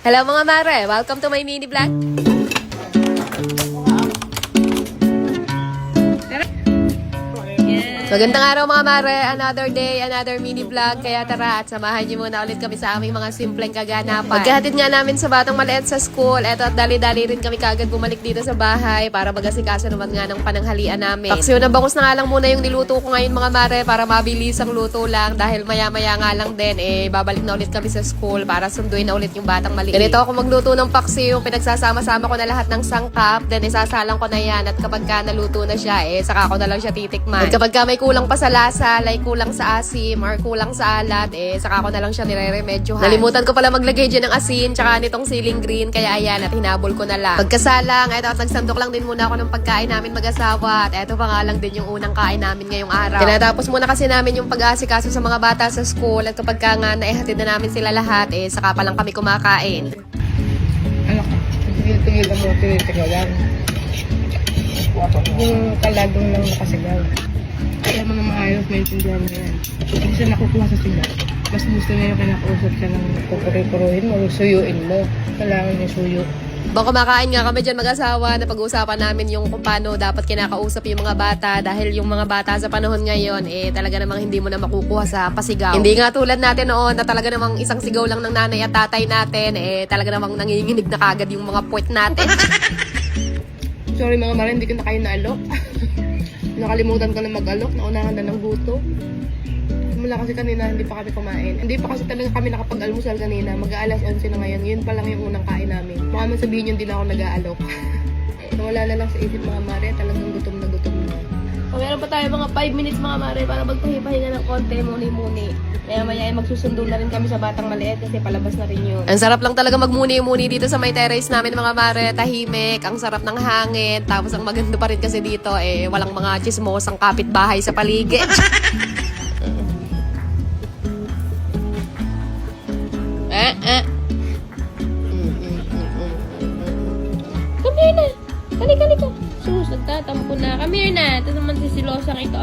Hello mga mare! Welcome to my mini vlog. Magandang araw mga mare! Another day, another mini vlog. Kaya tara at samahan niyo muna ulit kami sa aming mga simpleng kaganapan. Pagkahatid nga namin sa batang maliit sa school, eto at dali-dali rin kami kagad bumalik dito sa bahay para magasikaso naman nga ng pananghalian namin. Paksiyo na bangus na nga lang muna yung niluto ko ngayon mga mare para mabilis ang luto lang dahil maya-maya nga lang din babalik na ulit kami sa school para sunduin na ulit yung batang maliit. Ganito ako magluto ng paksiyo, pinagsasama-sama ko na lahat ng sangkap, then isasalang ko na yan at kapag ka naluto na siya, saka ko na lang siya titikman. At kapag ka may kulang pa sa lasa, like kulang sa asim or kulang sa alat, saka ko na lang siya nire-remedyohan. Nalimutan ko pala maglagay dyan ng asin tsaka nitong siling green, kaya ayan at hinabol ko na lang. Pagkasalang, eto at nagsandok lang din muna ako ng pagkain namin mag-asawa at eto pa nga lang din yung unang kain namin ngayong araw. Tinatapos muna kasi namin yung pag-aasikaso sa mga bata sa school at kapag ka nga naihatid na namin sila lahat, saka pa lang kami kumakain. Ano ka? Tigil-tigil ang mga tinitigalan. Yung kaladong lang nakasigaw. Kaya mga maayos, maintindihan mo yan. Hindi siya nakukuha sa sigaw. Mas gusto niya yung kinakausap siya ng pupuri-puruhin mo, suyuin mo. Kailangan niya suyo. Bang kumakain nga kami dyan mag-asawa na pag-uusapan namin yung kung paano dapat kinakausap yung mga bata dahil yung mga bata sa panahon ngayon talaga namang hindi mo na makukuha sa pasigaw. Hindi nga tulad natin noon na talaga namang isang sigaw lang ng nanay at tatay natin talaga namang nanginginig na kagad yung mga puwet natin. Sorry mga mara, hindi ko na kayo naalok. Nakalimutan ko na mag-alok, naunahan na ng gutom. Mula kasi kanina hindi pa kami kumain. Hindi pa kasi talaga kami nakapag-almusal kanina. Mag-aalas 11 na ngayon. Yun pa lang yung unang kain namin. Baka man sabihin yun, hindi na ako nag-aalok. Wala na lang sa isip mga mare, talagang gutom na gutom na. O, meron pa tayo mga 5 minutes mga mare para magpahipahinga ng konti, muni-muni. Kaya maya magsusundo na rin kami sa batang maliit kasi palabas na rin yun. Ang sarap lang talaga magmuni-muni dito sa may terrace namin mga mare, tahimik, ang sarap ng hangin, tapos ang maganda pa rin kasi dito walang mga chismosang kapitbahay sa paligid. Come here na. Halika. Sus, nagtatampo na. Come here na. Ito naman si silosang ito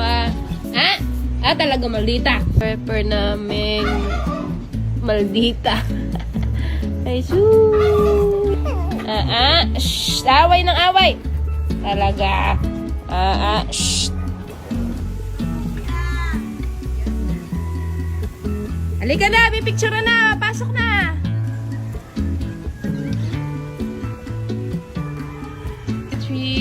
talaga maldita. Pepper namin maldita. Ay, sus. Shh. Away ng away. Talaga. Shh. Halika na, may picture na. Pasok na.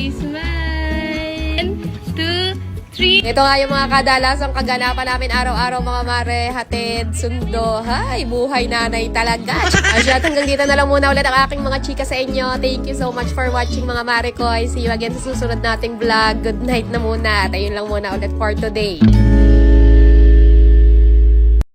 Smile. 2, 3. Ito nga yung mga kadalasang kaganapan namin araw-araw mga mare. Hatid, sundo. Hay, buhay nanay talaga. At hanggang dito na lang muna ulit ang aking mga chika sa inyo. Thank you so much for watching mga mare ko. See you again sa susunod nating vlog. Good night na muna. At ayun lang muna ulit for today.